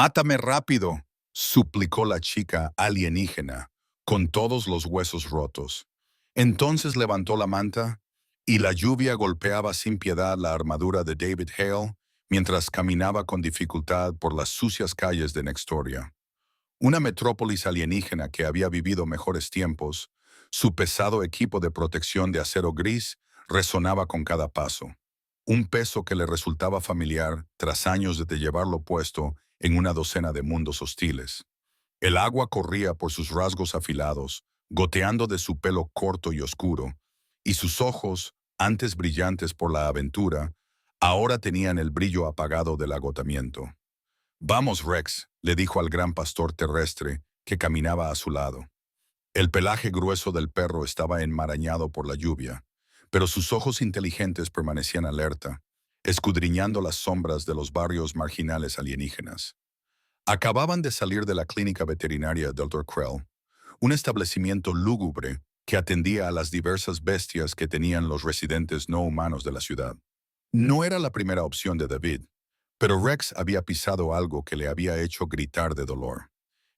Mátame rápido, suplicó la chica alienígena, con todos los huesos rotos. Entonces levantó la manta, y la lluvia golpeaba sin piedad la armadura de David Hale mientras caminaba con dificultad por las sucias calles de Nextoria. Una metrópolis alienígena que había vivido mejores tiempos, su pesado equipo de protección de acero gris resonaba con cada paso. Un peso que le resultaba familiar tras años de llevarlo puesto en una docena de mundos hostiles. El agua corría por sus rasgos afilados, goteando de su pelo corto y oscuro, y sus ojos, antes brillantes por la aventura, ahora tenían el brillo apagado del agotamiento. «Vamos, Rex», le dijo al gran pastor terrestre que caminaba a su lado. El pelaje grueso del perro estaba enmarañado por la lluvia, pero sus ojos inteligentes permanecían alerta, escudriñando las sombras de los barrios marginales alienígenas. Acababan de salir de la clínica veterinaria Dr. Krell, un establecimiento lúgubre que atendía a las diversas bestias que tenían los residentes no humanos de la ciudad. No era la primera opción de David, pero Rex había pisado algo que le había hecho gritar de dolor.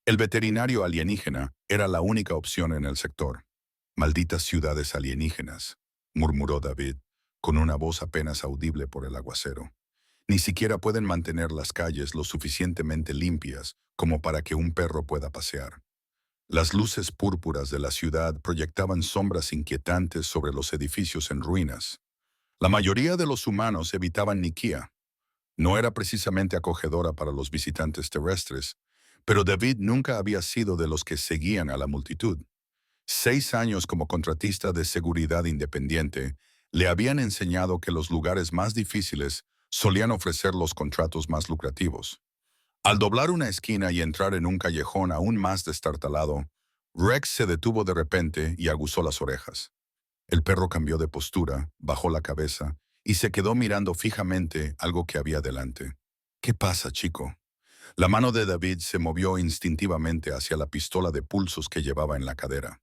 El veterinario alienígena era la única opción en el sector. «Malditas ciudades alienígenas», murmuró David, con una voz apenas audible por el aguacero. «Ni siquiera pueden mantener las calles lo suficientemente limpias como para que un perro pueda pasear». Las luces púrpuras de la ciudad proyectaban sombras inquietantes sobre los edificios en ruinas. La mayoría de los humanos evitaban Nikia. No era precisamente acogedora para los visitantes terrestres, pero David nunca había sido de los que seguían a la multitud. 6 años como contratista de seguridad independiente le habían enseñado que los lugares más difíciles solían ofrecer los contratos más lucrativos. Al doblar una esquina y entrar en un callejón aún más destartalado, Rex se detuvo de repente y aguzó las orejas. El perro cambió de postura, bajó la cabeza y se quedó mirando fijamente algo que había delante. «¿Qué pasa, chico?». La mano de David se movió instintivamente hacia la pistola de pulsos que llevaba en la cadera.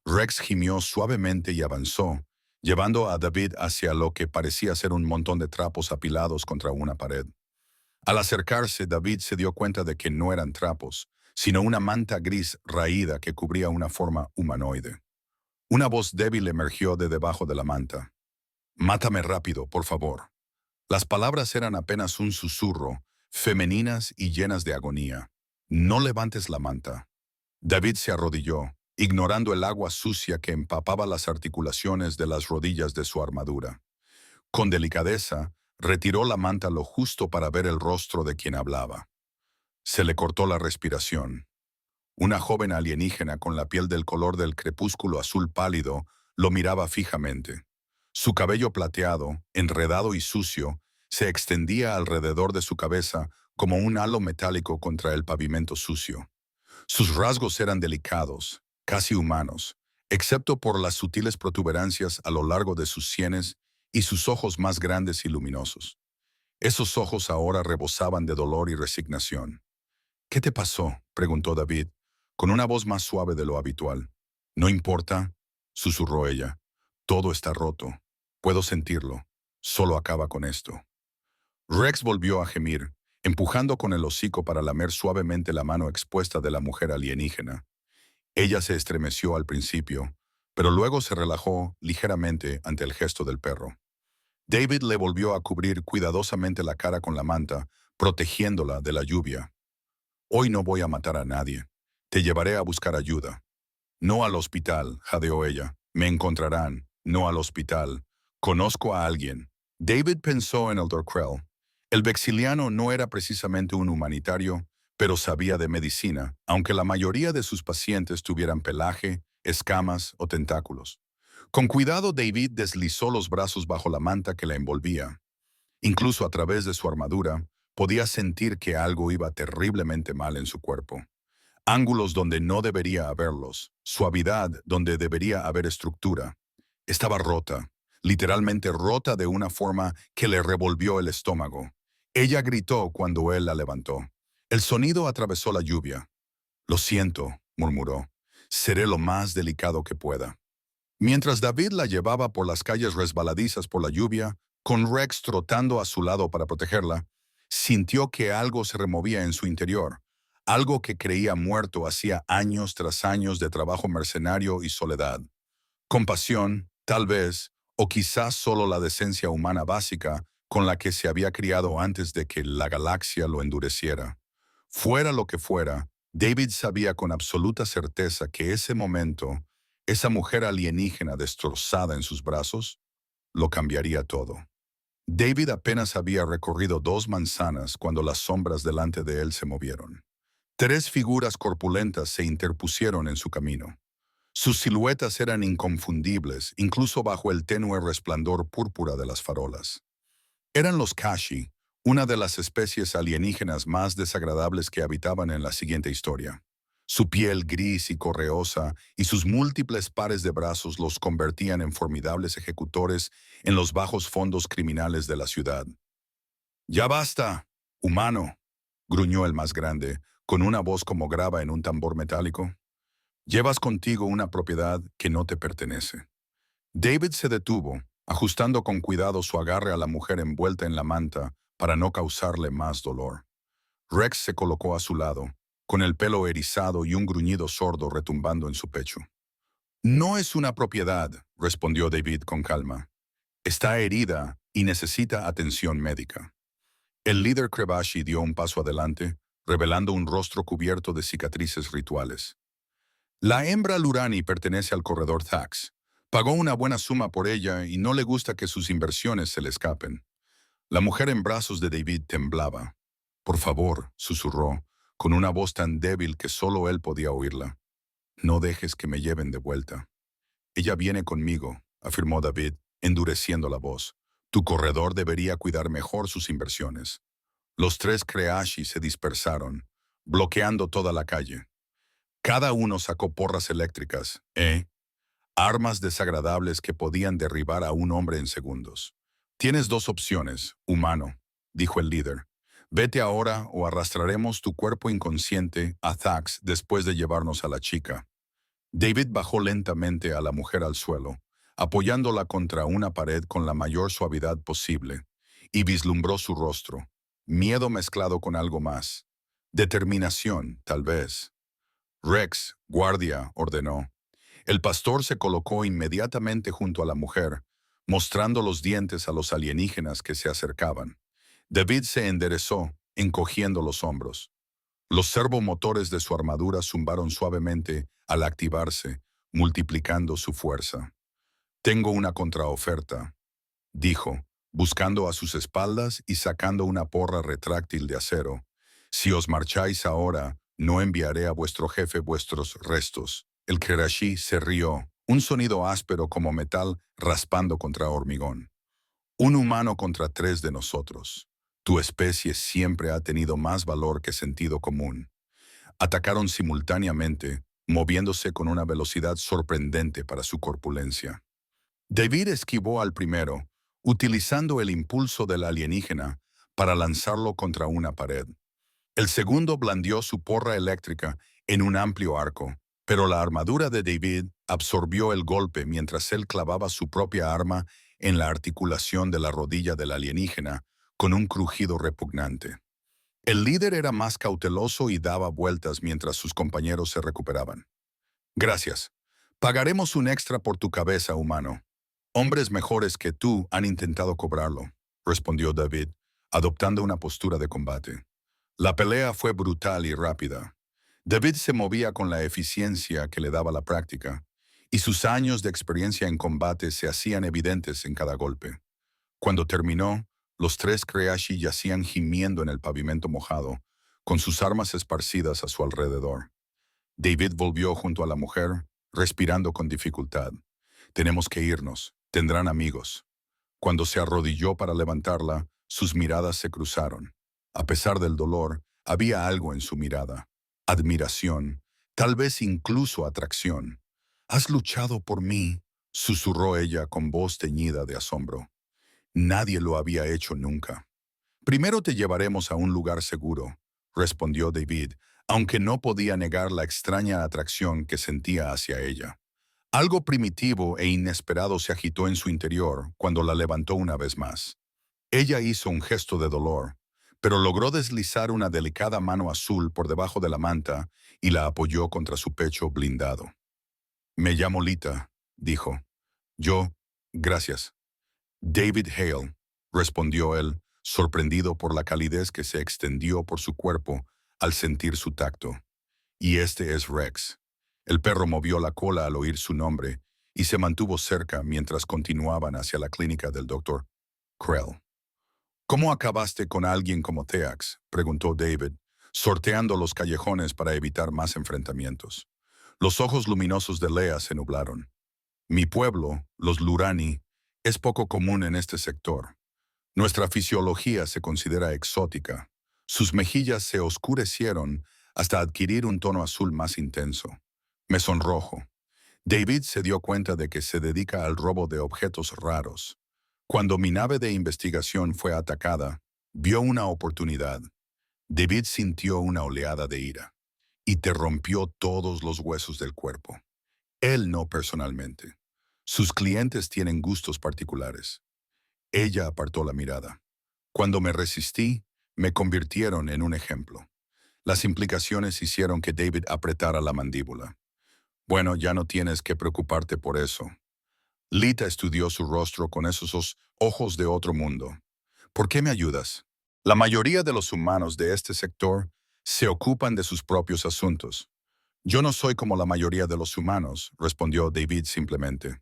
Rex gimió suavemente y avanzó, llevando a David hacia lo que parecía ser un montón de trapos apilados contra una pared. Al acercarse, David se dio cuenta de que no eran trapos, sino una manta gris raída que cubría una forma humanoide. Una voz débil emergió de debajo de la manta. «Mátame rápido, por favor». Las palabras eran apenas un susurro, femeninas y llenas de agonía. «No levantes la manta». David se arrodilló, ignorando el agua sucia que empapaba las articulaciones de las rodillas de su armadura. Con delicadeza, retiró la manta lo justo para ver el rostro de quien hablaba. Se le cortó la respiración. Una joven alienígena con la piel del color del crepúsculo azul pálido lo miraba fijamente. Su cabello plateado, enredado y sucio, se extendía alrededor de su cabeza como un halo metálico contra el pavimento sucio. Sus rasgos eran delicados, casi humanos, excepto por las sutiles protuberancias a lo largo de sus sienes y sus ojos más grandes y luminosos. Esos ojos ahora rebosaban de dolor y resignación. «¿Qué te pasó?», preguntó David, con una voz más suave de lo habitual. «No importa», susurró ella. «Todo está roto. Puedo sentirlo. Solo acaba con esto». Rex volvió a gemir, empujando con el hocico para lamer suavemente la mano expuesta de la mujer alienígena. Ella se estremeció al principio, pero luego se relajó ligeramente ante el gesto del perro. David le volvió a cubrir cuidadosamente la cara con la manta, protegiéndola de la lluvia. «Hoy no voy a matar a nadie. Te llevaré a buscar ayuda». «No al hospital», jadeó ella. «Me encontrarán. No al hospital. Conozco a alguien». David pensó en el Dr. Krell. El vexiliano no era precisamente un humanitario, pero sabía de medicina, aunque la mayoría de sus pacientes tuvieran pelaje, escamas o tentáculos. Con cuidado, David deslizó los brazos bajo la manta que la envolvía. Incluso a través de su armadura, podía sentir que algo iba terriblemente mal en su cuerpo. Ángulos donde no debería haberlos, suavidad donde debería haber estructura. Estaba rota, literalmente rota de una forma que le revolvió el estómago. Ella gritó cuando él la levantó. El sonido atravesó la lluvia. «Lo siento», murmuró. «Seré lo más delicado que pueda». Mientras David la llevaba por las calles resbaladizas por la lluvia, con Rex trotando a su lado para protegerla, Sintió que algo se removía en su interior, algo que creía muerto hacía años tras años de trabajo mercenario y soledad. Compasión, tal vez, o quizás solo la decencia humana básica con la que se había criado antes de que la galaxia lo endureciera. Fuera lo que fuera, David sabía con absoluta certeza que ese momento, esa mujer alienígena destrozada en sus brazos, lo cambiaría todo. David apenas había recorrido 2 manzanas cuando las sombras delante de él se movieron. 3 figuras corpulentas se interpusieron en su camino. Sus siluetas eran inconfundibles, incluso bajo el tenue resplandor púrpura de las farolas. Eran los Kashi, una de las especies alienígenas más desagradables que habitaban en la siguiente historia. Su piel gris y correosa y sus múltiples pares de brazos los convertían en formidables ejecutores en los bajos fondos criminales de la ciudad. «¡Ya basta, humano!», gruñó el más grande, con una voz como grava en un tambor metálico. «Llevas contigo una propiedad que no te pertenece». David se detuvo, ajustando con cuidado su agarre a la mujer envuelta en la manta para no causarle más dolor. Rex se colocó a su lado, con el pelo erizado y un gruñido sordo retumbando en su pecho. «No es una propiedad», respondió David con calma. «Está herida y necesita atención médica». El líder Krebashi dio un paso adelante, revelando un rostro cubierto de cicatrices rituales. «La hembra Lurani pertenece al corredor Thax. Pagó una buena suma por ella y no le gusta que sus inversiones se le escapen». La mujer en brazos de David temblaba. «Por favor», susurró, con una voz tan débil que solo él podía oírla. «No dejes que me lleven de vuelta». «Ella viene conmigo», afirmó David, endureciendo la voz. «Tu corredor debería cuidar mejor sus inversiones». Los 3 Kreashi se dispersaron, bloqueando toda la calle. Cada uno sacó porras eléctricas, armas desagradables que podían derribar a un hombre en segundos. «Tienes 2 opciones, humano», dijo el líder. «Vete ahora o arrastraremos tu cuerpo inconsciente a Thax después de llevarnos a la chica». David bajó lentamente a la mujer al suelo, apoyándola contra una pared con la mayor suavidad posible, y vislumbró su rostro, miedo mezclado con algo más. Determinación, tal vez. «Rex, guardia», ordenó. El pastor se colocó inmediatamente junto a la mujer, mostrando los dientes a los alienígenas que se acercaban. David se enderezó, encogiendo los hombros. Los servomotores de su armadura zumbaron suavemente al activarse, multiplicando su fuerza. «Tengo una contraoferta», dijo, buscando a sus espaldas y sacando una porra retráctil de acero. «Si os marcháis ahora, no enviaré a vuestro jefe vuestros restos». El Kerashi se rió, un sonido áspero como metal raspando contra hormigón. «Un humano contra 3 de nosotros. Tu especie siempre ha tenido más valor que sentido común». Atacaron simultáneamente, moviéndose con una velocidad sorprendente para su corpulencia. David esquivó al primero, utilizando el impulso del alienígena para lanzarlo contra una pared. El segundo blandió su porra eléctrica en un amplio arco, pero la armadura de David absorbió el golpe mientras él clavaba su propia arma en la articulación de la rodilla del alienígena con un crujido repugnante. El líder era más cauteloso y daba vueltas mientras sus compañeros se recuperaban. «Gracias. Pagaremos un extra por tu cabeza, humano. Hombres mejores que tú han intentado cobrarlo», respondió David, adoptando una postura de combate. La pelea fue brutal y rápida. David se movía con la eficiencia que le daba la práctica, y sus años de experiencia en combate se hacían evidentes en cada golpe. Cuando terminó, los 3 Kreashi yacían gimiendo en el pavimento mojado, con sus armas esparcidas a su alrededor. David volvió junto a la mujer, respirando con dificultad. «Tenemos que irnos. Tendrán amigos». Cuando se arrodilló para levantarla, sus miradas se cruzaron. A pesar del dolor, había algo en su mirada. Admiración, tal vez incluso atracción. «Has luchado por mí», susurró ella con voz teñida de asombro. «Nadie lo había hecho nunca». «Primero te llevaremos a un lugar seguro», respondió David, aunque no podía negar la extraña atracción que sentía hacia ella. Algo primitivo e inesperado se agitó en su interior cuando la levantó una vez más. Ella hizo un gesto de dolor, pero logró deslizar una delicada mano azul por debajo de la manta y la apoyó contra su pecho blindado. «Me llamo Lita», dijo. «Yo, gracias». «David Hale», respondió él, sorprendido por la calidez que se extendió por su cuerpo al sentir su tacto. «Y este es Rex». El perro movió la cola al oír su nombre y se mantuvo cerca mientras continuaban hacia la clínica del doctor Krell. «¿Cómo acabaste con alguien como Teax?», preguntó David, sorteando los callejones para evitar más enfrentamientos. Los ojos luminosos de Lea se nublaron. «Mi pueblo, los Lurani, es poco común en este sector. Nuestra fisiología se considera exótica. Sus mejillas se oscurecieron hasta adquirir un tono azul más intenso. Me sonrojo. David se dio cuenta de que se dedica al robo de objetos raros. Cuando mi nave de investigación fue atacada, vio una oportunidad. David sintió una oleada de ira y te rompió todos los huesos del cuerpo. Él no personalmente. Sus clientes tienen gustos particulares. Ella apartó la mirada. Cuando me resistí, me convirtieron en un ejemplo. Las implicaciones hicieron que David apretara la mandíbula. Bueno, ya no tienes que preocuparte por eso. Lita estudió su rostro con esos ojos de otro mundo. ¿Por qué me ayudas? La mayoría de los humanos de este sector se ocupan de sus propios asuntos. Yo no soy como la mayoría de los humanos, respondió David simplemente.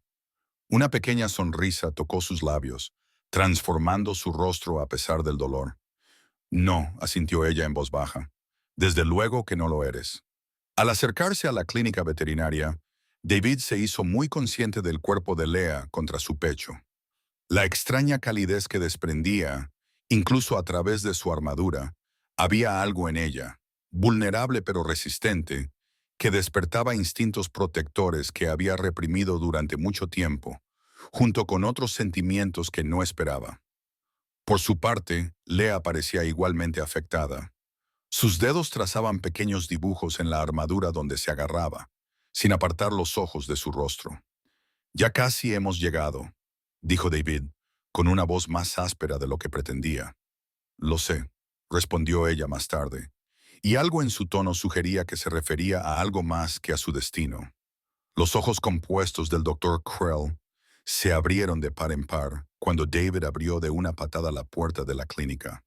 Una pequeña sonrisa tocó sus labios, transformando su rostro a pesar del dolor. No, asintió ella en voz baja. Desde luego que no lo eres. Al acercarse a la clínica veterinaria, David se hizo muy consciente del cuerpo de Lea contra su pecho. La extraña calidez que desprendía, incluso a través de su armadura, había algo en ella, vulnerable pero resistente, que despertaba instintos protectores que había reprimido durante mucho tiempo, junto con otros sentimientos que no esperaba. Por su parte, Lea parecía igualmente afectada. Sus dedos trazaban pequeños dibujos en la armadura donde se agarraba, sin apartar los ojos de su rostro. «Ya casi hemos llegado», dijo David, con una voz más áspera de lo que pretendía. «Lo sé», respondió ella más tarde, y algo en su tono sugería que se refería a algo más que a su destino. Los ojos compuestos del doctor Krell se abrieron de par en par cuando David abrió de una patada la puerta de la clínica.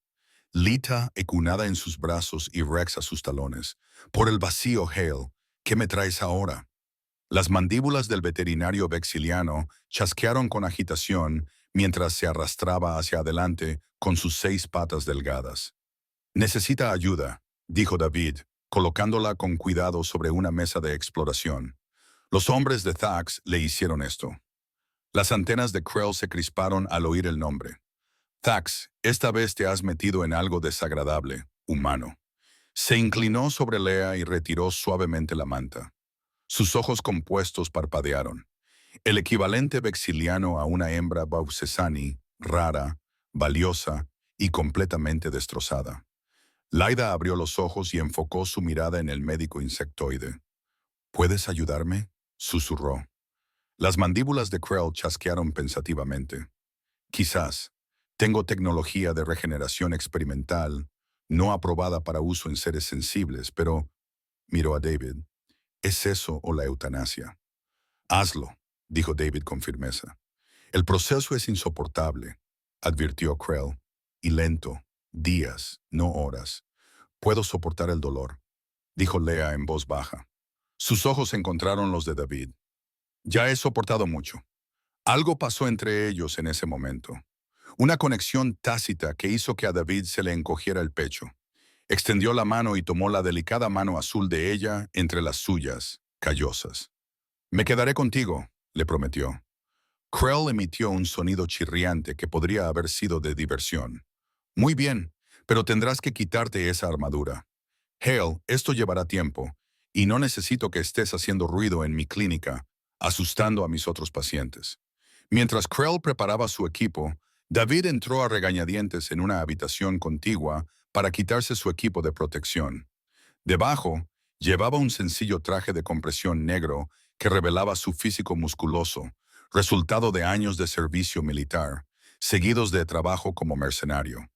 Lita ecunada en sus brazos y Rex a sus talones. «Por el vacío, Hale, ¿qué me traes ahora?» Las mandíbulas del veterinario vexiliano chasquearon con agitación mientras se arrastraba hacia adelante con sus 6 patas delgadas. «Necesita ayuda», dijo David, colocándola con cuidado sobre una mesa de exploración. Los hombres de Thax le hicieron esto. Las antenas de Krell se crisparon al oír el nombre. «Thax, esta vez te has metido en algo desagradable, humano». Se inclinó sobre Lea y retiró suavemente la manta. Sus ojos compuestos parpadearon. El equivalente vexiliano a una hembra Baucesani, rara, valiosa y completamente destrozada. Laida abrió los ojos y enfocó su mirada en el médico insectoide. «¿Puedes ayudarme?», susurró. Las mandíbulas de Krell chasquearon pensativamente. «Quizás. Tengo tecnología de regeneración experimental, no aprobada para uso en seres sensibles, pero...» Miró a David. «¿Es eso o la eutanasia?» «Hazlo», dijo David con firmeza. «El proceso es insoportable», advirtió Krell, «y lento. Días, no horas. Puedo soportar el dolor», dijo Lea en voz baja. Sus ojos encontraron los de David. «Ya he soportado mucho». Algo pasó entre ellos en ese momento. Una conexión tácita que hizo que a David se le encogiera el pecho. Extendió la mano y tomó la delicada mano azul de ella entre las suyas, callosas. «Me quedaré contigo», le prometió. Krell emitió un sonido chirriante que podría haber sido de diversión. «Muy bien, pero tendrás que quitarte esa armadura. Hale, esto llevará tiempo, y no necesito que estés haciendo ruido en mi clínica, asustando a mis otros pacientes». Mientras Krell preparaba su equipo, David entró a regañadientes en una habitación contigua para quitarse su equipo de protección. Debajo, llevaba un sencillo traje de compresión negro que revelaba su físico musculoso, resultado de años de servicio militar, seguidos de trabajo como mercenario.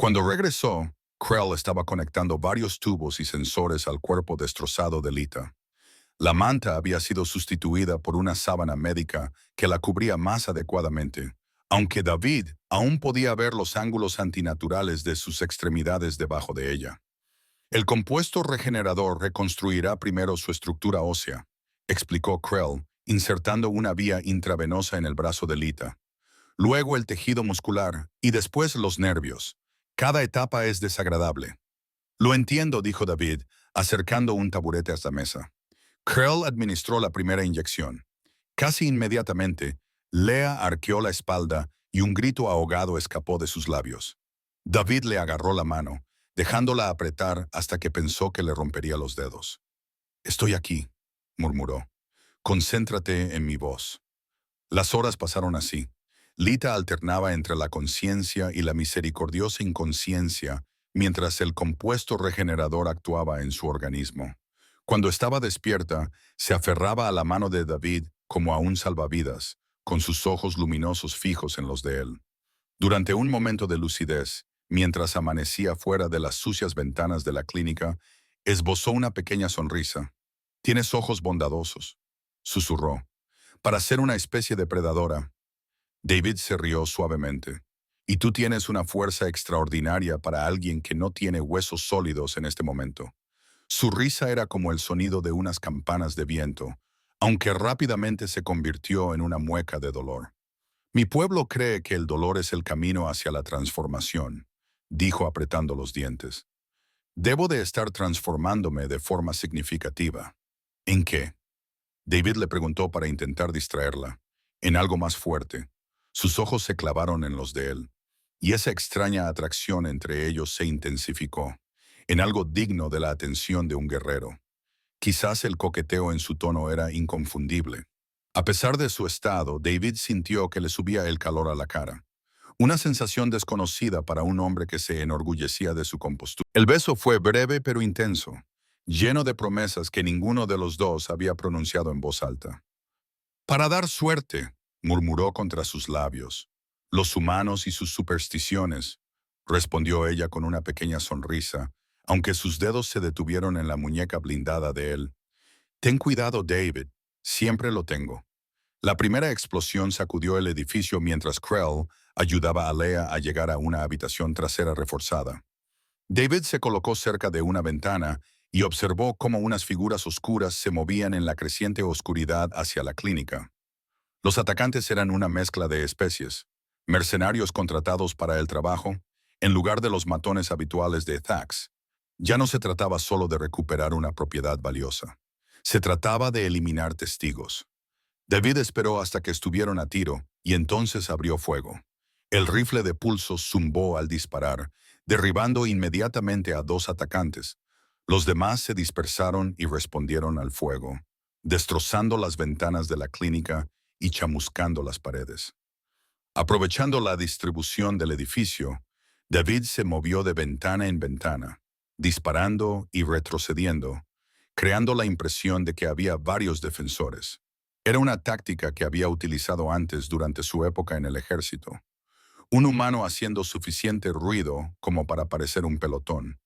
Cuando regresó, Krell estaba conectando varios tubos y sensores al cuerpo destrozado de Lita. La manta había sido sustituida por una sábana médica que la cubría más adecuadamente, aunque David aún podía ver los ángulos antinaturales de sus extremidades debajo de ella. El compuesto regenerador reconstruirá primero su estructura ósea, explicó Krell, insertando una vía intravenosa en el brazo de Lita. Luego el tejido muscular y después los nervios. Cada etapa es desagradable. Lo entiendo, dijo David, acercando un taburete a la mesa. Krell administró la primera inyección. Casi inmediatamente, Lea arqueó la espalda y un grito ahogado escapó de sus labios. David le agarró la mano, dejándola apretar hasta que pensó que le rompería los dedos. «Estoy aquí», murmuró. «Concéntrate en mi voz». Las horas pasaron así. Lita alternaba entre la conciencia y la misericordiosa inconsciencia mientras el compuesto regenerador actuaba en su organismo. Cuando estaba despierta, se aferraba a la mano de David como a un salvavidas, con sus ojos luminosos fijos en los de él. Durante un momento de lucidez, mientras amanecía fuera de las sucias ventanas de la clínica, esbozó una pequeña sonrisa. «Tienes ojos bondadosos», susurró. «Para ser una especie de predadora». David se rió suavemente. «Y tú tienes una fuerza extraordinaria para alguien que no tiene huesos sólidos en este momento». Su risa era como el sonido de unas campanas de viento, aunque rápidamente se convirtió en una mueca de dolor. «Mi pueblo cree que el dolor es el camino hacia la transformación», dijo apretando los dientes. «Debo de estar transformándome de forma significativa». «¿En qué?», David le preguntó para intentar distraerla. «En algo más fuerte». Sus ojos se clavaron en los de él, y esa extraña atracción entre ellos se intensificó, en algo digno de la atención de un guerrero. Quizás el coqueteo en su tono era inconfundible. A pesar de su estado, David sintió que le subía el calor a la cara. Una sensación desconocida para un hombre que se enorgullecía de su compostura. El beso fue breve pero intenso, lleno de promesas que ninguno de los dos había pronunciado en voz alta. «Para dar suerte», murmuró contra sus labios. «Los humanos y sus supersticiones», respondió ella con una pequeña sonrisa, aunque sus dedos se detuvieron en la muñeca blindada de él. «Ten cuidado, David. Siempre lo tengo». La primera explosión sacudió el edificio mientras Krell ayudaba a Lea a llegar a una habitación trasera reforzada. David se colocó cerca de una ventana y observó cómo unas figuras oscuras se movían en la creciente oscuridad hacia la clínica. Los atacantes eran una mezcla de especies, mercenarios contratados para el trabajo, en lugar de los matones habituales de Thax. Ya no se trataba solo de recuperar una propiedad valiosa. Se trataba de eliminar testigos. David esperó hasta que estuvieron a tiro y entonces abrió fuego. El rifle de pulso zumbó al disparar, derribando inmediatamente a 2 atacantes. Los demás se dispersaron y respondieron al fuego, destrozando las ventanas de la clínica y chamuscando las paredes. Aprovechando la distribución del edificio, David se movió de ventana en ventana, disparando y retrocediendo, creando la impresión de que había varios defensores. Era una táctica que había utilizado antes durante su época en el ejército. Un humano haciendo suficiente ruido como para parecer un pelotón.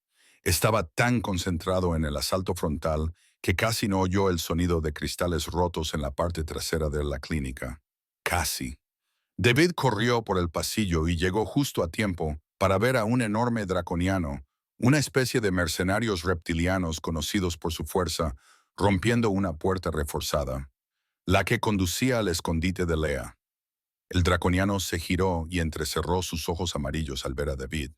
Estaba tan concentrado en el asalto frontal que casi no oyó el sonido de cristales rotos en la parte trasera de la clínica. Casi. David corrió por el pasillo y llegó justo a tiempo para ver a un enorme draconiano, una especie de mercenarios reptilianos conocidos por su fuerza, rompiendo una puerta reforzada, la que conducía al escondite de Lea. El draconiano se giró y entrecerró sus ojos amarillos al ver a David.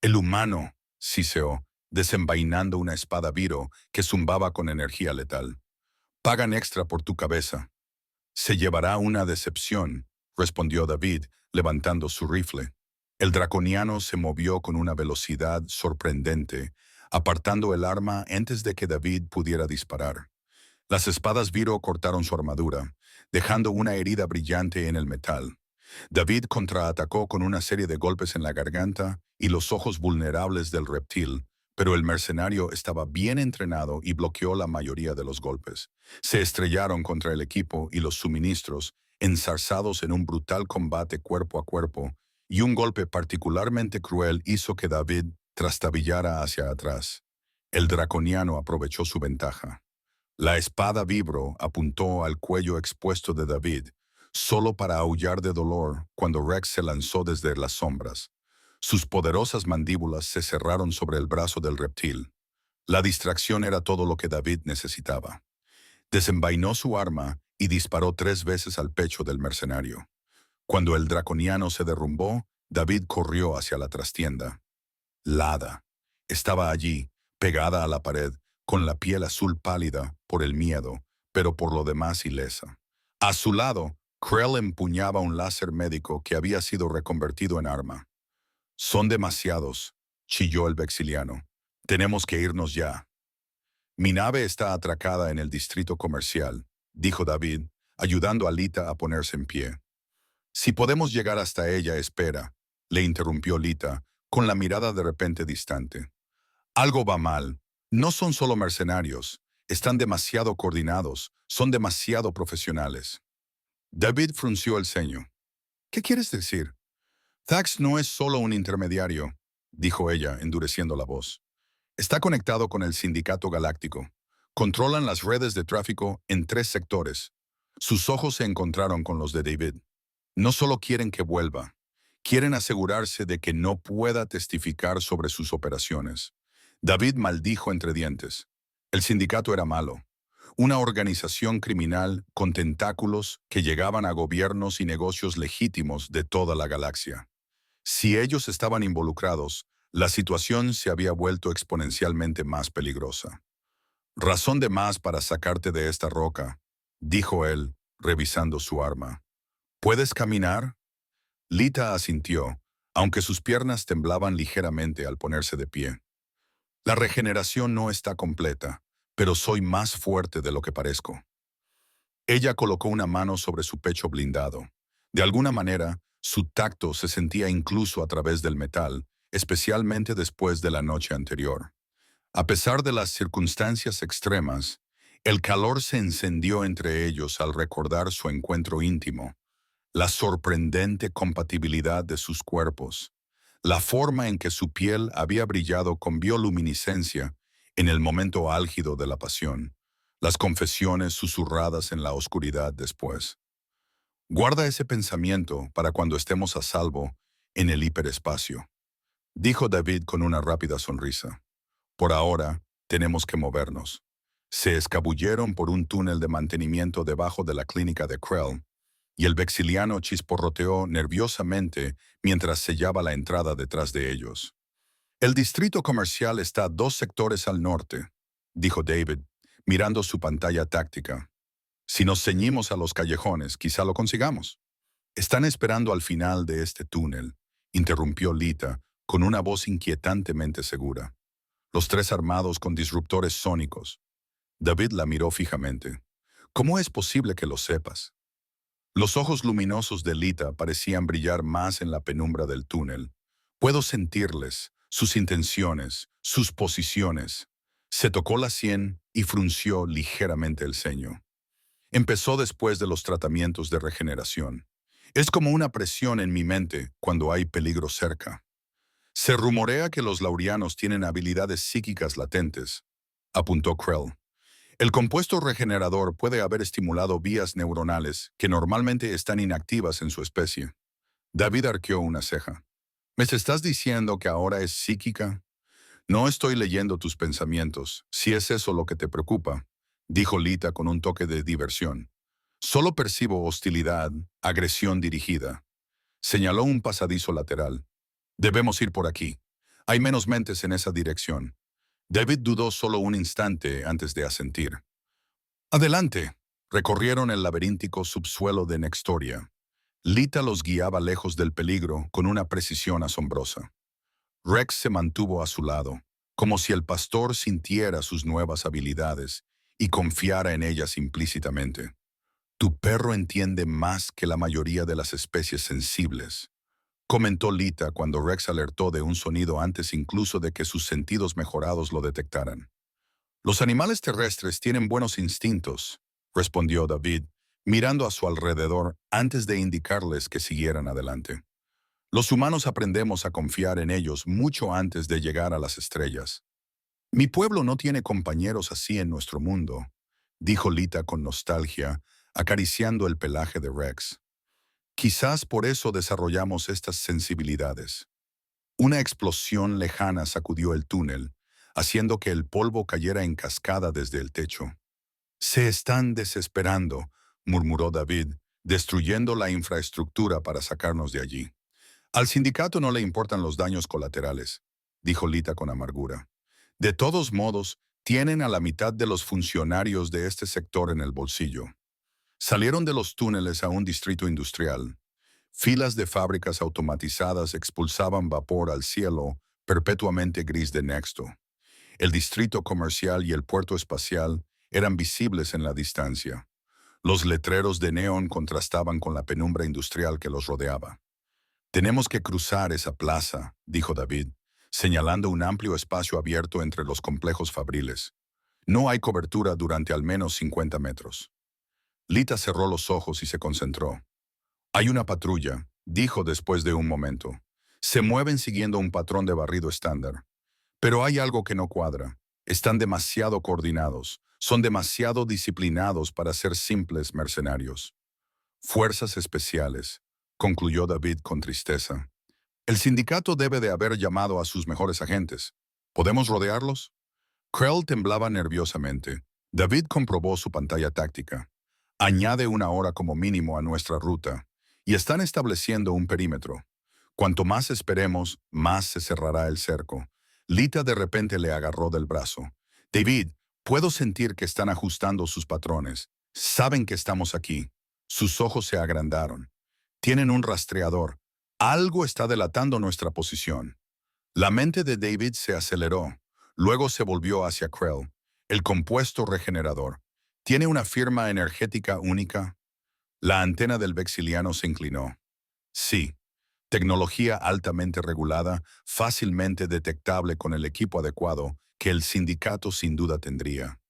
«El humano», siseó, desenvainando una espada viro que zumbaba con energía letal. «Pagan extra por tu cabeza». «Se llevará una decepción», respondió David, levantando su rifle. El draconiano se movió con una velocidad sorprendente, apartando el arma antes de que David pudiera disparar. Las espadas viro cortaron su armadura, dejando una herida brillante en el metal. David contraatacó con una serie de golpes en la garganta y los ojos vulnerables del reptil, pero el mercenario estaba bien entrenado y bloqueó la mayoría de los golpes. Se estrellaron contra el equipo y los suministros, enzarzados en un brutal combate cuerpo a cuerpo, y un golpe particularmente cruel hizo que David trastabillara hacia atrás. El draconiano aprovechó su ventaja. La espada vibro apuntó al cuello expuesto de David, solo para aullar de dolor cuando Rex se lanzó desde las sombras. Sus poderosas mandíbulas se cerraron sobre el brazo del reptil. La distracción era todo lo que David necesitaba. Desenvainó su arma y disparó 3 veces al pecho del mercenario. Cuando el draconiano se derrumbó, David corrió hacia la trastienda. Lada estaba allí, pegada a la pared, con la piel azul pálida por el miedo, pero por lo demás ilesa. A su lado, Krell empuñaba un láser médico que había sido reconvertido en arma. «Son demasiados», chilló el vexiliano. «Tenemos que irnos ya». «Mi nave está atracada en el distrito comercial», dijo David, ayudando a Lita a ponerse en pie. «Si podemos llegar hasta ella, espera», le interrumpió Lita, con la mirada de repente distante. «Algo va mal. No son solo mercenarios. Están demasiado coordinados. Son demasiado profesionales». David frunció el ceño. «¿Qué quieres decir?» «Thax no es solo un intermediario», dijo ella, endureciendo la voz. «Está conectado con el Sindicato Galáctico. Controlan las redes de tráfico en 3 sectores». Sus ojos se encontraron con los de David. «No solo quieren que vuelva, quieren asegurarse de que no pueda testificar sobre sus operaciones». David maldijo entre dientes. El sindicato era malo. Una organización criminal con tentáculos que llegaban a gobiernos y negocios legítimos de toda la galaxia. Si ellos estaban involucrados, la situación se había vuelto exponencialmente más peligrosa. «Razón de más para sacarte de esta roca», dijo él, revisando su arma. «¿Puedes caminar?» Lita asintió, aunque sus piernas temblaban ligeramente al ponerse de pie. «La regeneración no está completa, pero soy más fuerte de lo que parezco». Ella colocó una mano sobre su pecho blindado. De alguna manera, su tacto se sentía incluso a través del metal, especialmente después de la noche anterior. A pesar de las circunstancias extremas, el calor se encendió entre ellos al recordar su encuentro íntimo, la sorprendente compatibilidad de sus cuerpos, la forma en que su piel había brillado con bioluminiscencia en el momento álgido de la pasión, las confesiones susurradas en la oscuridad después. «Guarda ese pensamiento para cuando estemos a salvo en el hiperespacio», dijo David con una rápida sonrisa. «Por ahora, tenemos que movernos». Se escabulleron por un túnel de mantenimiento debajo de la clínica de Krell, y el vexiliano chisporroteó nerviosamente mientras sellaba la entrada detrás de ellos. «El distrito comercial está 2 sectores al norte», dijo David, mirando su pantalla táctica. «Si nos ceñimos a los callejones, quizá lo consigamos». «Están esperando al final de este túnel», interrumpió Lita, con una voz inquietantemente segura. «Los 3 armados con disruptores sónicos». David la miró fijamente. «¿Cómo es posible que lo sepas?» Los ojos luminosos de Lita parecían brillar más en la penumbra del túnel. «Puedo sentirles, sus intenciones, sus posiciones». Se tocó la sien y frunció ligeramente el ceño. «Empezó después de los tratamientos de regeneración. Es como una presión en mi mente cuando hay peligro cerca. Se rumorea que los laurianos tienen habilidades psíquicas latentes», apuntó Krell. «El compuesto regenerador puede haber estimulado vías neuronales que normalmente están inactivas en su especie». David arqueó una ceja. «¿Me estás diciendo que ahora es psíquica?» «No estoy leyendo tus pensamientos, si es eso lo que te preocupa», dijo Lita con un toque de diversión. «Solo percibo hostilidad, agresión dirigida». Señaló un pasadizo lateral. «Debemos ir por aquí. Hay menos mentes en esa dirección». David dudó solo un instante antes de asentir. «Adelante». Recorrieron el laberíntico subsuelo de Nextoria. Lita los guiaba lejos del peligro con una precisión asombrosa. Rex se mantuvo a su lado, como si el pastor sintiera sus nuevas habilidades y confiara en ellas implícitamente. «Tu perro entiende más que la mayoría de las especies sensibles», comentó Lita cuando Rex alertó de un sonido antes incluso de que sus sentidos mejorados lo detectaran. «Los animales terrestres tienen buenos instintos», respondió David, mirando a su alrededor antes de indicarles que siguieran adelante. Los humanos aprendemos a confiar en ellos mucho antes de llegar a las estrellas. Mi pueblo no tiene compañeros así en nuestro mundo, dijo Lita con nostalgia, acariciando el pelaje de Rex. Quizás por eso desarrollamos estas sensibilidades. Una explosión lejana sacudió el túnel, haciendo que el polvo cayera en cascada desde el techo. Se están desesperando, murmuró David, destruyendo la infraestructura para sacarnos de allí. Al sindicato no le importan los daños colaterales, dijo Lita con amargura. De todos modos, tienen a la mitad de los funcionarios de este sector en el bolsillo. Salieron de los túneles a un distrito industrial. Filas de fábricas automatizadas expulsaban vapor al cielo perpetuamente gris de Nexto. El distrito comercial y el puerto espacial eran visibles en la distancia. Los letreros de neón contrastaban con la penumbra industrial que los rodeaba. Tenemos que cruzar esa plaza, dijo David, señalando un amplio espacio abierto entre los complejos fabriles. No hay cobertura durante al menos 50 metros. Lita cerró los ojos y se concentró. Hay una patrulla, dijo después de un momento. Se mueven siguiendo un patrón de barrido estándar. Pero hay algo que no cuadra. Están demasiado coordinados. Son demasiado disciplinados para ser simples mercenarios. Fuerzas especiales, concluyó David con tristeza. El sindicato debe de haber llamado a sus mejores agentes. ¿Podemos rodearlos? Krell temblaba nerviosamente. David comprobó su pantalla táctica. Añade una hora como mínimo a nuestra ruta, y están estableciendo un perímetro. Cuanto más esperemos, más se cerrará el cerco. Lita de repente le agarró del brazo. David, puedo sentir que están ajustando sus patrones. Saben que estamos aquí. Sus ojos se agrandaron. Tienen un rastreador. Algo está delatando nuestra posición. La mente de David se aceleró. Luego se volvió hacia Krell. El compuesto regenerador. ¿Tiene una firma energética única? La antena del vexiliano se inclinó. Sí. Tecnología altamente regulada, fácilmente detectable con el equipo adecuado que el sindicato sin duda tendría.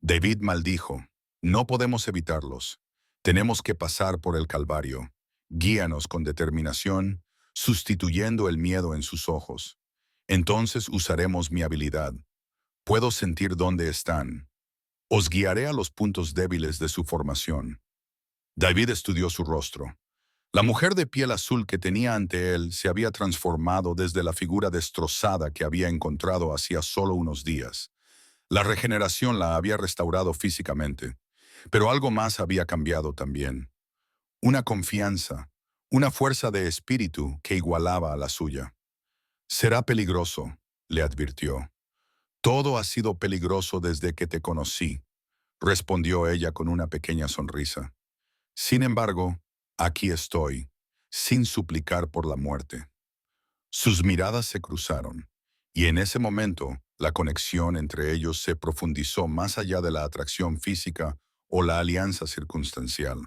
David maldijo. No podemos evitarlos. Tenemos que pasar por el calvario. Guíanos con determinación, sustituyendo el miedo en sus ojos. Entonces usaremos mi habilidad. Puedo sentir dónde están. Os guiaré a los puntos débiles de su formación. David estudió su rostro. La mujer de piel azul que tenía ante él se había transformado desde la figura destrozada que había encontrado hacía solo unos días. La regeneración la había restaurado físicamente, pero algo más había cambiado también. Una confianza, una fuerza de espíritu que igualaba a la suya. Será peligroso, le advirtió. Todo ha sido peligroso desde que te conocí, respondió ella con una pequeña sonrisa. Sin embargo, aquí estoy, sin suplicar por la muerte. Sus miradas se cruzaron, y en ese momento la conexión entre ellos se profundizó más allá de la atracción física o la alianza circunstancial.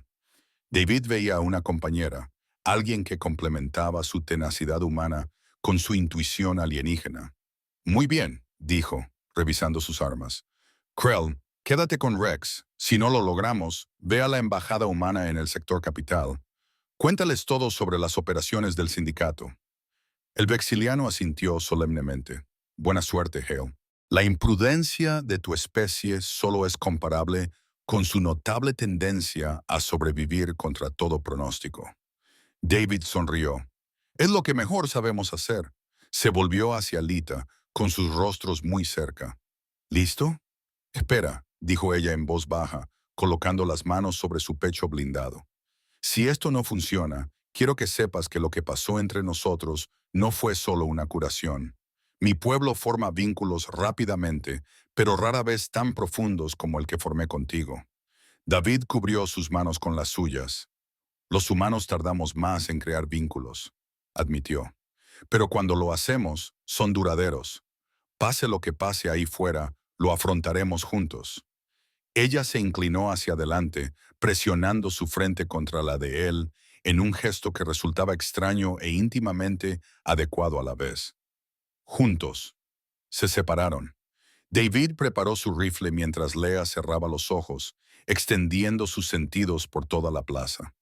David veía a una compañera, alguien que complementaba su tenacidad humana con su intuición alienígena. Muy bien, dijo, revisando sus armas. Krell, quédate con Rex. Si no lo logramos, ve a la embajada humana en el sector capital. Cuéntales todo sobre las operaciones del sindicato. El vexiliano asintió solemnemente. Buena suerte, Hale. La imprudencia de tu especie solo es comparable con su notable tendencia a sobrevivir contra todo pronóstico. David sonrió. Es lo que mejor sabemos hacer. Se volvió hacia Lita, con sus rostros muy cerca. ¿Listo? Espera, dijo ella en voz baja, colocando las manos sobre su pecho blindado. Si esto no funciona, quiero que sepas que lo que pasó entre nosotros no fue solo una curación. Mi pueblo forma vínculos rápidamente, pero rara vez tan profundos como el que formé contigo. David cubrió sus manos con las suyas. Los humanos tardamos más en crear vínculos, admitió. Pero cuando lo hacemos, son duraderos. Pase lo que pase ahí fuera, lo afrontaremos juntos. Ella se inclinó hacia adelante, presionando su frente contra la de él, en un gesto que resultaba extraño e íntimamente adecuado a la vez. Juntos. Se separaron. David preparó su rifle mientras Lea cerraba los ojos, extendiendo sus sentidos por toda la plaza.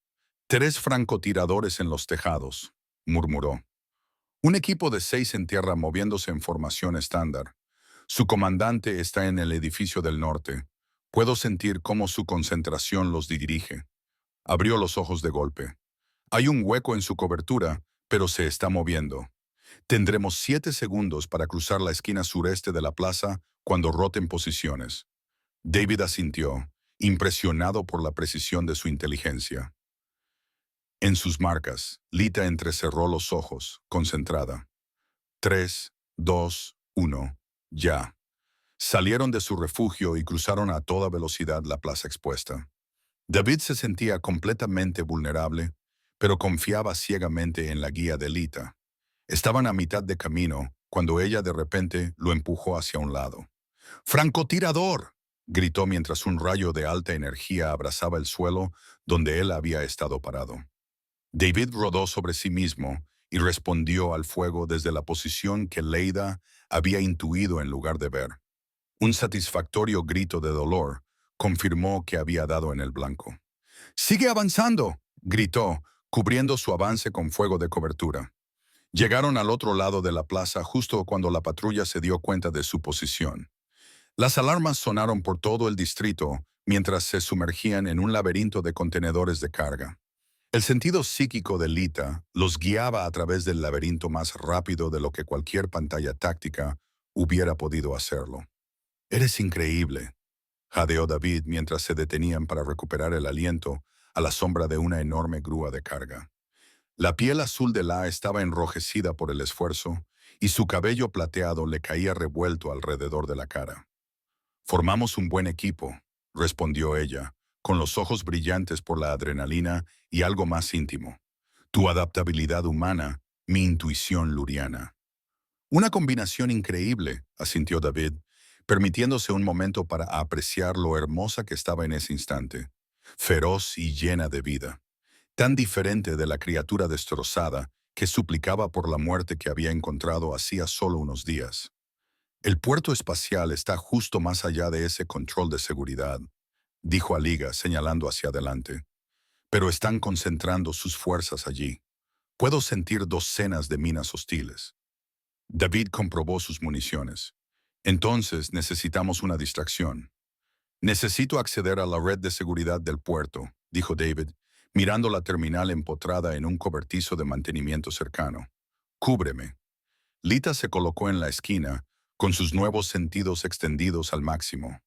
3 francotiradores en los tejados. murmuró. Un equipo de 6 en tierra moviéndose en formación estándar. Su comandante está en el edificio del norte. Puedo sentir cómo su concentración los dirige. Abrió los ojos de golpe. Hay un hueco en su cobertura, pero se está moviendo. Tendremos 7 segundos para cruzar la esquina sureste de la plaza cuando roten posiciones. David asintió, impresionado por la precisión de su inteligencia. En sus marcas, Lita entrecerró los ojos, concentrada. 3, 2, 1, ya. Salieron de su refugio y cruzaron a toda velocidad la plaza expuesta. David se sentía completamente vulnerable, pero confiaba ciegamente en la guía de Lita. Estaban a mitad de camino cuando ella de repente lo empujó hacia un lado. ¡Francotirador!, gritó mientras un rayo de alta energía abrazaba el suelo donde él había estado parado. David rodó sobre sí mismo y respondió al fuego desde la posición que Leida había intuido en lugar de ver. Un satisfactorio grito de dolor confirmó que había dado en el blanco. ¡Sigue avanzando!, gritó, cubriendo su avance con fuego de cobertura. Llegaron al otro lado de la plaza justo cuando la patrulla se dio cuenta de su posición. Las alarmas sonaron por todo el distrito mientras se sumergían en un laberinto de contenedores de carga. El sentido psíquico de Lita los guiaba a través del laberinto más rápido de lo que cualquier pantalla táctica hubiera podido hacerlo. «Eres increíble», jadeó David mientras se detenían para recuperar el aliento a la sombra de una enorme grúa de carga. La piel azul de La estaba enrojecida por el esfuerzo y su cabello plateado le caía revuelto alrededor de la cara. «Formamos un buen equipo», respondió ella, con los ojos brillantes por la adrenalina y algo más íntimo. «Tu adaptabilidad humana, mi intuición luriana». «Una combinación increíble», asintió David, permitiéndose un momento para apreciar lo hermosa que estaba en ese instante. Feroz y llena de vida. Tan diferente de la criatura destrozada que suplicaba por la muerte que había encontrado hacía solo unos días. «El puerto espacial está justo más allá de ese control de seguridad», dijo Aliga señalando hacia adelante. «Pero están concentrando sus fuerzas allí. Puedo sentir docenas de minas hostiles». David comprobó sus municiones. «Entonces necesitamos una distracción». «Necesito acceder a la red de seguridad del puerto», dijo David, mirando la terminal empotrada en un cobertizo de mantenimiento cercano. «Cúbreme». Lita se colocó en la esquina, con sus nuevos sentidos extendidos al máximo.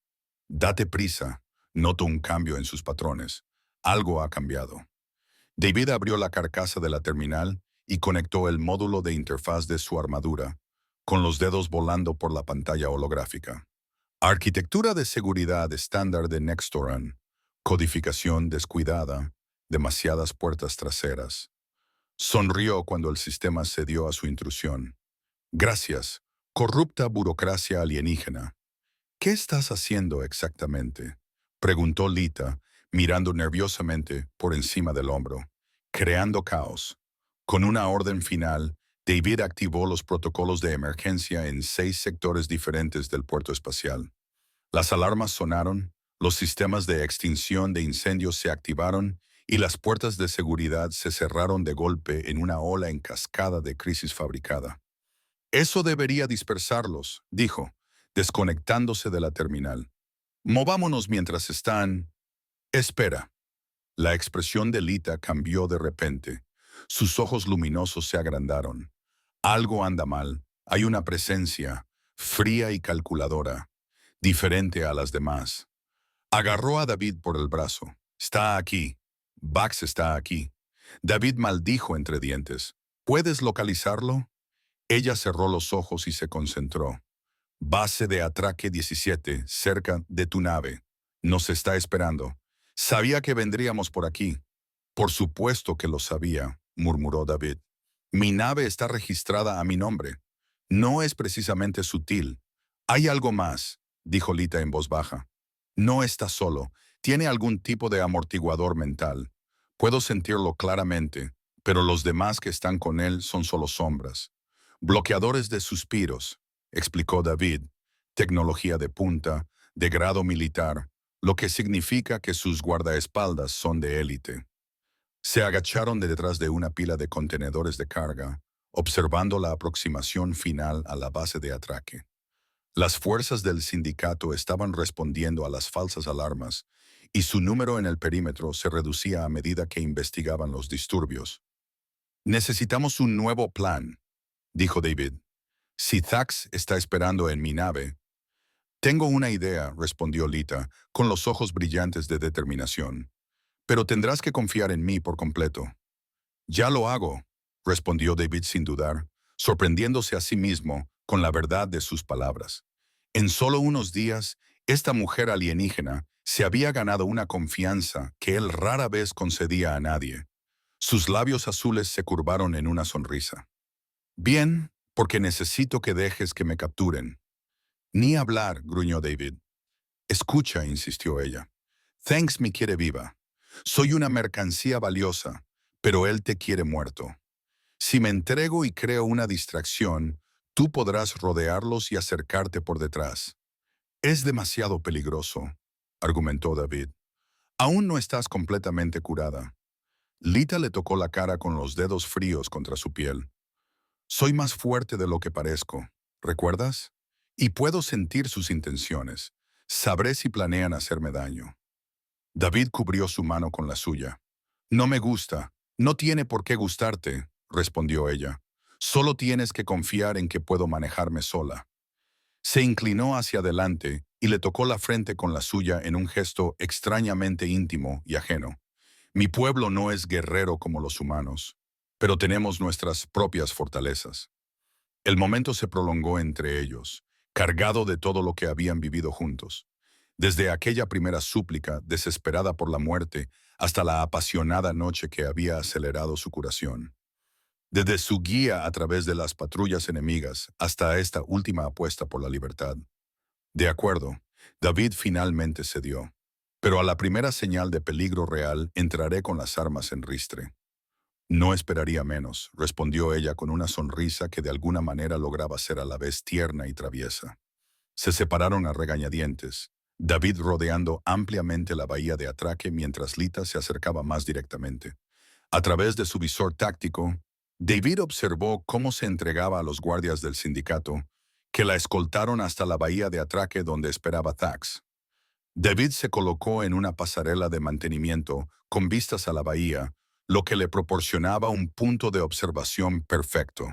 «Date prisa», noto un cambio en sus patrones. Algo ha cambiado. David abrió la carcasa de la terminal y conectó el módulo de interfaz de su armadura, con los dedos volando por la pantalla holográfica. Arquitectura de seguridad estándar de Nextoran. Codificación descuidada. Demasiadas puertas traseras. Sonrió cuando el sistema cedió a su intrusión. «Gracias, corrupta burocracia alienígena». «¿Qué estás haciendo exactamente?», preguntó Lita, mirando nerviosamente por encima del hombro. «Creando caos». Con una orden final, David activó los protocolos de emergencia en 6 sectores diferentes del puerto espacial. Las alarmas sonaron, los sistemas de extinción de incendios se activaron y las puertas de seguridad se cerraron de golpe en una ola en cascada de crisis fabricada. «Eso debería dispersarlos», dijo, desconectándose de la terminal. «Movámonos mientras están...». «Espera». La expresión de Lita cambió de repente. Sus ojos luminosos se agrandaron. «Algo anda mal. Hay una presencia, fría y calculadora, diferente a las demás». Agarró a David por el brazo. «Está aquí. Bax está aquí». David maldijo entre dientes. «¿Puedes localizarlo?». Ella cerró los ojos y se concentró. «Base de atraque 17, cerca de tu nave. Nos está esperando. Sabía que vendríamos por aquí». «Por supuesto que lo sabía», murmuró David. «Mi nave está registrada a mi nombre. No es precisamente sutil». «Hay algo más», dijo Lita en voz baja. «No está solo. Tiene algún tipo de amortiguador mental. Puedo sentirlo claramente, pero los demás que están con él son solo sombras. Bloqueadores de suspiros», explicó David. «Tecnología de punta, de grado militar, lo que significa que sus guardaespaldas son de élite». Se agacharon de detrás de una pila de contenedores de carga, observando la aproximación final a la base de atraque. Las fuerzas del sindicato estaban respondiendo a las falsas alarmas, y su número en el perímetro se reducía a medida que investigaban los disturbios. Necesitamos un nuevo plan, dijo David. Si Thax está esperando en mi nave. Tengo una idea, respondió Lita, con los ojos brillantes de determinación. Pero tendrás que confiar en mí por completo. Ya lo hago, respondió David sin dudar, sorprendiéndose a sí mismo con la verdad de sus palabras. En solo unos días, esta mujer alienígena se había ganado una confianza que él rara vez concedía a nadie. Sus labios azules se curvaron en una sonrisa. Bien, porque necesito que dejes que me capturen. Ni hablar, gruñó David. Escucha, insistió ella. Thanks me quiere viva. Soy una mercancía valiosa, pero él te quiere muerto. Si me entrego y creo una distracción, tú podrás rodearlos y acercarte por detrás. Es demasiado peligroso, argumentó David. Aún no estás completamente curada. Lita le tocó la cara con los dedos fríos contra su piel. Soy más fuerte de lo que parezco, ¿recuerdas? Y puedo sentir sus intenciones. Sabré si planean hacerme daño. David cubrió su mano con la suya. No me gusta. No tiene por qué gustarte, respondió ella. Solo tienes que confiar en que puedo manejarme sola. Se inclinó hacia adelante y le tocó la frente con la suya en un gesto extrañamente íntimo y ajeno. Mi pueblo no es guerrero como los humanos, pero tenemos nuestras propias fortalezas. El momento se prolongó entre ellos, cargado de todo lo que habían vivido juntos. Desde aquella primera súplica, desesperada por la muerte, hasta la apasionada noche que había acelerado su curación. Desde su guía a través de las patrullas enemigas hasta esta última apuesta por la libertad. De acuerdo, David finalmente cedió. Pero a la primera señal de peligro real entraré con las armas en ristre. No esperaría menos, respondió ella con una sonrisa que de alguna manera lograba ser a la vez tierna y traviesa. Se separaron a regañadientes, David rodeando ampliamente la bahía de atraque mientras Lita se acercaba más directamente. A través de su visor táctico, David observó cómo se entregaba a los guardias del sindicato, que la escoltaron hasta la bahía de atraque donde esperaba Thax. David se colocó en una pasarela de mantenimiento con vistas a la bahía, lo que le proporcionaba un punto de observación perfecto.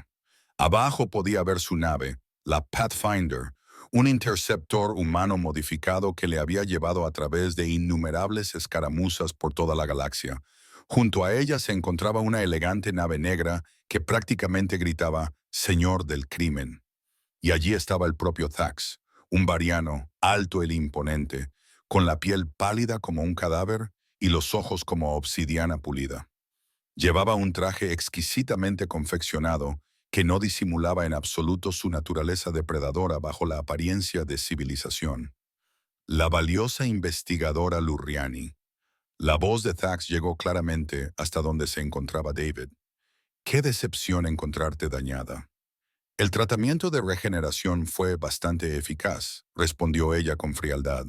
Abajo podía ver su nave, la Pathfinder, un interceptor humano modificado que le había llevado a través de innumerables escaramuzas por toda la galaxia. Junto a ella se encontraba una elegante nave negra que prácticamente gritaba «Señor del crimen». Y allí estaba el propio Thax, un variano, alto e imponente, con la piel pálida como un cadáver y los ojos como obsidiana pulida. Llevaba un traje exquisitamente confeccionado que no disimulaba en absoluto su naturaleza depredadora bajo la apariencia de civilización. La valiosa investigadora Lurriani. La voz de Thax llegó claramente hasta donde se encontraba David. Qué decepción encontrarte dañada. El tratamiento de regeneración fue bastante eficaz, respondió ella con frialdad.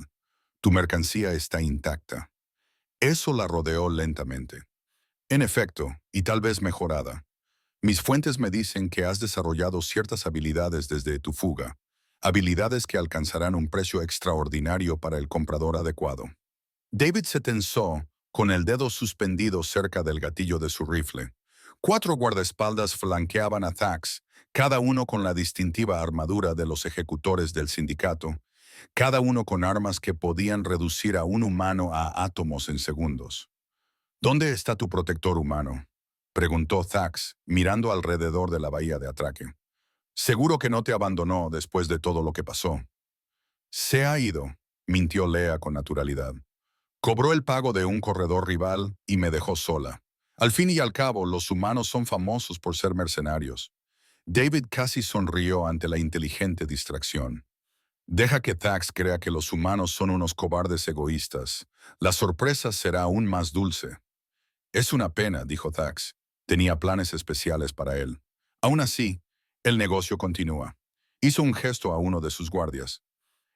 Tu mercancía está intacta. Eso la rodeó lentamente. En efecto, y tal vez mejorada. Mis fuentes me dicen que has desarrollado ciertas habilidades desde tu fuga, habilidades que alcanzarán un precio extraordinario para el comprador adecuado. David se tensó, con el dedo suspendido cerca del gatillo de su rifle. 4 guardaespaldas flanqueaban a Thax, cada uno con la distintiva armadura de los ejecutores del sindicato, cada uno con armas que podían reducir a un humano a átomos en segundos. ¿Dónde está tu protector humano?, preguntó Thax, mirando alrededor de la bahía de atraque. Seguro que no te abandonó después de todo lo que pasó. Se ha ido, mintió Lea con naturalidad. Cobró el pago de un corredor rival y me dejó sola. Al fin y al cabo, los humanos son famosos por ser mercenarios. David casi sonrió ante la inteligente distracción. Deja que Thax crea que los humanos son unos cobardes egoístas. La sorpresa será aún más dulce. Es una pena, dijo Thax. Tenía planes especiales para él. Aún así, el negocio continúa. Hizo un gesto a uno de sus guardias.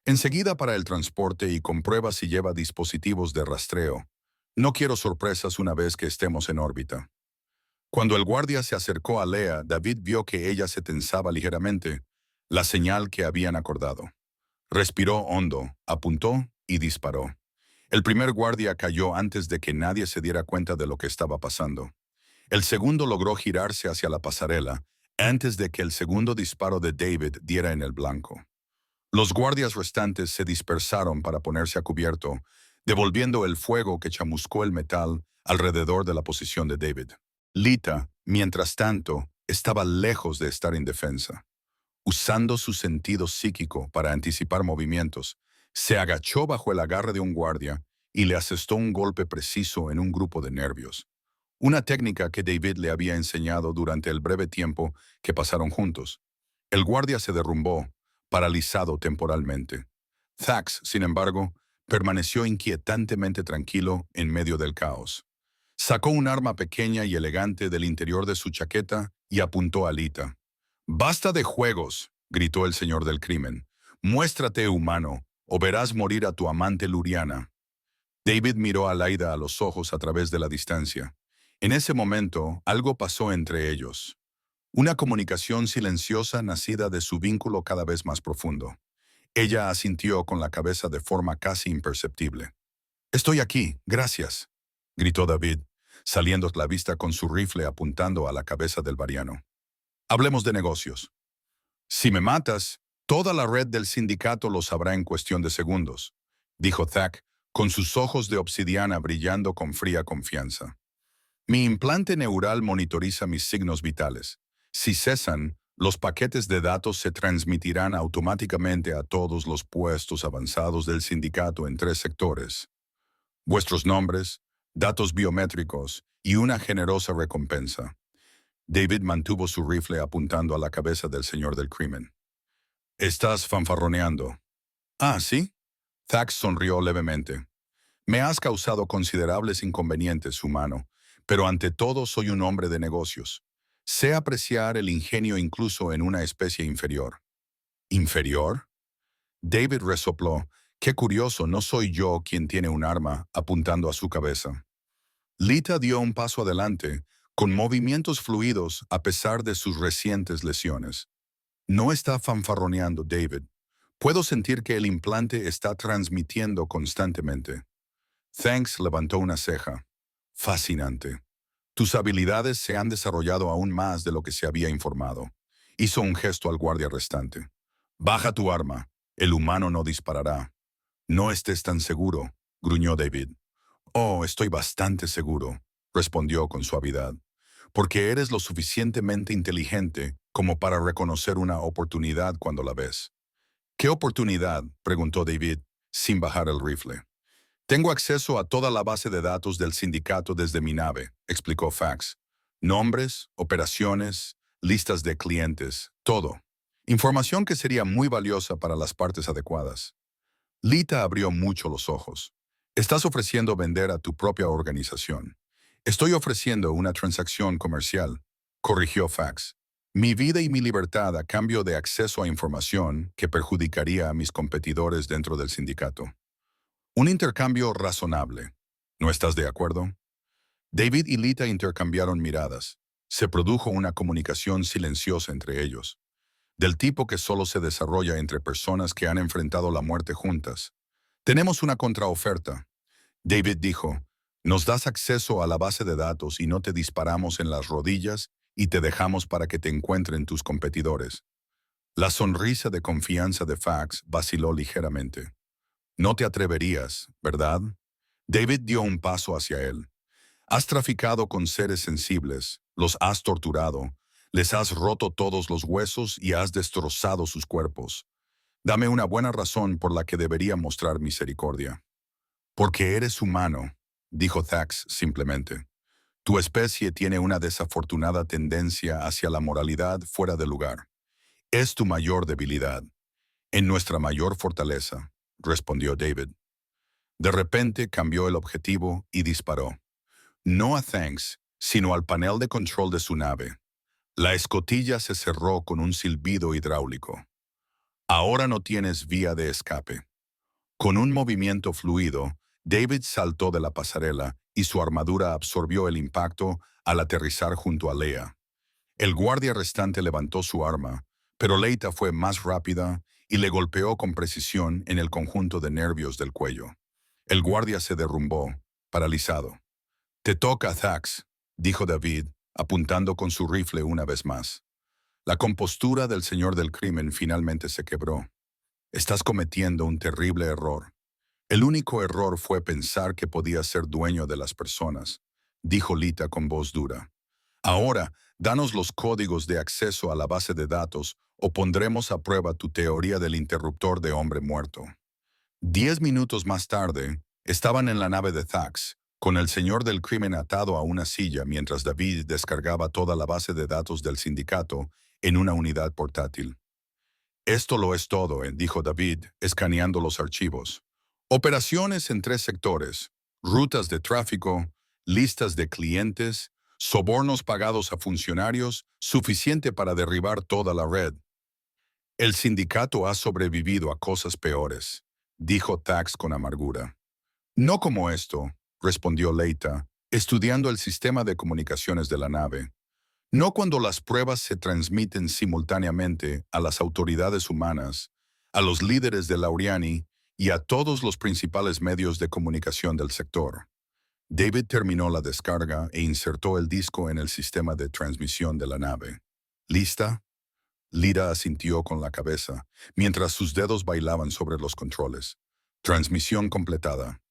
Enseguida para el transporte y comprueba si lleva dispositivos de rastreo. No quiero sorpresas una vez que estemos en órbita. Cuando el guardia se acercó a Leia, David vio que ella se tensaba ligeramente, la señal que habían acordado. Respiró hondo, apuntó y disparó. El primer guardia cayó antes de que nadie se diera cuenta de lo que estaba pasando. El segundo logró girarse hacia la pasarela antes de que el segundo disparo de David diera en el blanco. Los guardias restantes se dispersaron para ponerse a cubierto, devolviendo el fuego que chamuscó el metal alrededor de la posición de David. Lita, mientras tanto, estaba lejos de estar indefensa. Usando su sentido psíquico para anticipar movimientos, se agachó bajo el agarre de un guardia y le asestó un golpe preciso en un grupo de nervios. Una técnica que David le había enseñado durante el breve tiempo que pasaron juntos. El guardia se derrumbó, paralizado temporalmente. Thax, sin embargo, permaneció inquietantemente tranquilo en medio del caos. Sacó un arma pequeña y elegante del interior de su chaqueta y apuntó a Lita. «¡Basta de juegos!», gritó el señor del crimen. «Muéstrate humano, o verás morir a tu amante Luriana». David miró a Laida a los ojos a través de la distancia. En ese momento, algo pasó entre ellos. Una comunicación silenciosa nacida de su vínculo cada vez más profundo. Ella asintió con la cabeza de forma casi imperceptible. «Estoy aquí, gracias», gritó David, saliendo a la vista con su rifle apuntando a la cabeza del variano. «Hablemos de negocios. Si me matas, toda la red del sindicato lo sabrá en cuestión de segundos», dijo Thack, con sus ojos de obsidiana brillando con fría confianza. «Mi implante neural monitoriza mis signos vitales. Si cesan, los paquetes de datos se transmitirán automáticamente a todos los puestos avanzados del sindicato en 3 sectores. Vuestros nombres, datos biométricos y una generosa recompensa». David mantuvo su rifle apuntando a la cabeza del señor del crimen. «Estás fanfarroneando». «Ah, ¿sí?». Thax sonrió levemente. «Me has causado considerables inconvenientes, humano, pero ante todo soy un hombre de negocios. Sé apreciar el ingenio incluso en una especie inferior». «¿Inferior?». David resopló. «Qué curioso, no soy yo quien tiene un arma apuntando a su cabeza». Lita dio un paso adelante, con movimientos fluidos a pesar de sus recientes lesiones. «No está fanfarroneando, David. Puedo sentir que el implante está transmitiendo constantemente». Thanks levantó una ceja. «Fascinante. Tus habilidades se han desarrollado aún más de lo que se había informado». Hizo un gesto al guardia restante. «Baja tu arma. El humano no disparará». «No estés tan seguro», gruñó David. «Oh, estoy bastante seguro», respondió con suavidad, «porque eres lo suficientemente inteligente como para reconocer una oportunidad cuando la ves». «¿Qué oportunidad?», preguntó David, sin bajar el rifle. «Tengo acceso a toda la base de datos del sindicato desde mi nave», explicó Fax. «Nombres, operaciones, listas de clientes, todo. Información que sería muy valiosa para las partes adecuadas». Lita abrió mucho los ojos. «Estás ofreciendo vender a tu propia organización». «Estoy ofreciendo una transacción comercial», corrigió Fax. «Mi vida y mi libertad a cambio de acceso a información que perjudicaría a mis competidores dentro del sindicato. Un intercambio razonable. ¿No estás de acuerdo?». David y Lita intercambiaron miradas. Se produjo una comunicación silenciosa entre ellos, del tipo que solo se desarrolla entre personas que han enfrentado la muerte juntas. «Tenemos una contraoferta», David dijo. «Nos das acceso a la base de datos y no te disparamos en las rodillas y te dejamos para que te encuentren tus competidores». La sonrisa de confianza de Fax vaciló ligeramente. «No te atreverías, ¿verdad?». David dio un paso hacia él. «Has traficado con seres sensibles, los has torturado, les has roto todos los huesos y has destrozado sus cuerpos. Dame una buena razón por la que debería mostrar misericordia». «Porque eres humano», dijo Thax simplemente. «Tu especie tiene una desafortunada tendencia hacia la moralidad fuera de lugar. Es tu mayor debilidad. En nuestra mayor fortaleza», respondió David. De repente cambió el objetivo y disparó. No a Thanks, sino al panel de control de su nave. La escotilla se cerró con un silbido hidráulico. «Ahora no tienes vía de escape». Con un movimiento fluido, David saltó de la pasarela y su armadura absorbió el impacto al aterrizar junto a Leia. El guardia restante levantó su arma, pero Leita fue más rápida y le golpeó con precisión en el conjunto de nervios del cuello. El guardia se derrumbó, paralizado. «Te toca, Thax», dijo David, apuntando con su rifle una vez más. La compostura del señor del crimen finalmente se quebró. «Estás cometiendo un terrible error. El único error fue pensar que podías ser dueño de las personas», dijo Lita con voz dura. «Ahora, danos los códigos de acceso a la base de datos o pondremos a prueba tu teoría del interruptor de hombre muerto». 10 minutos más tarde, estaban en la nave de Thax, con el señor del crimen atado a una silla mientras David descargaba toda la base de datos del sindicato en una unidad portátil. «Esto lo es todo», dijo David, escaneando los archivos. «Operaciones en 3 sectores, rutas de tráfico, listas de clientes, sobornos pagados a funcionarios, suficiente para derribar toda la red». «El sindicato ha sobrevivido a cosas peores», dijo Thax con amargura. «No como esto», respondió Leita, estudiando el sistema de comunicaciones de la nave. «No cuando las pruebas se transmiten simultáneamente a las autoridades humanas, a los líderes de Lauriani y a todos los principales medios de comunicación del sector». David terminó la descarga e insertó el disco en el sistema de transmisión de la nave. «¿Lista?». Lita asintió con la cabeza, mientras sus dedos bailaban sobre los controles. «Transmisión completada.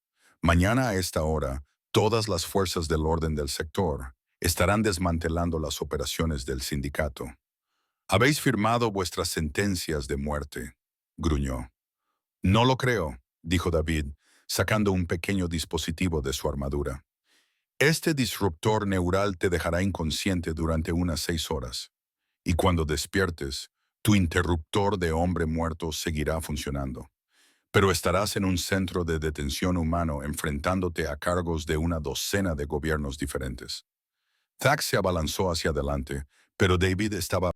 Mañana a esta hora, todas las fuerzas del orden del sector estarán desmantelando las operaciones del sindicato». «Habéis firmado vuestras sentencias de muerte», gruñó. «No lo creo», dijo David, sacando un pequeño dispositivo de su armadura. «Este disruptor neural te dejará inconsciente durante unas 6 horas. Y cuando despiertes, tu interruptor de hombre muerto seguirá funcionando. Pero estarás en un centro de detención humano enfrentándote a cargos de una docena de gobiernos diferentes». Thax se abalanzó hacia adelante, pero David estaba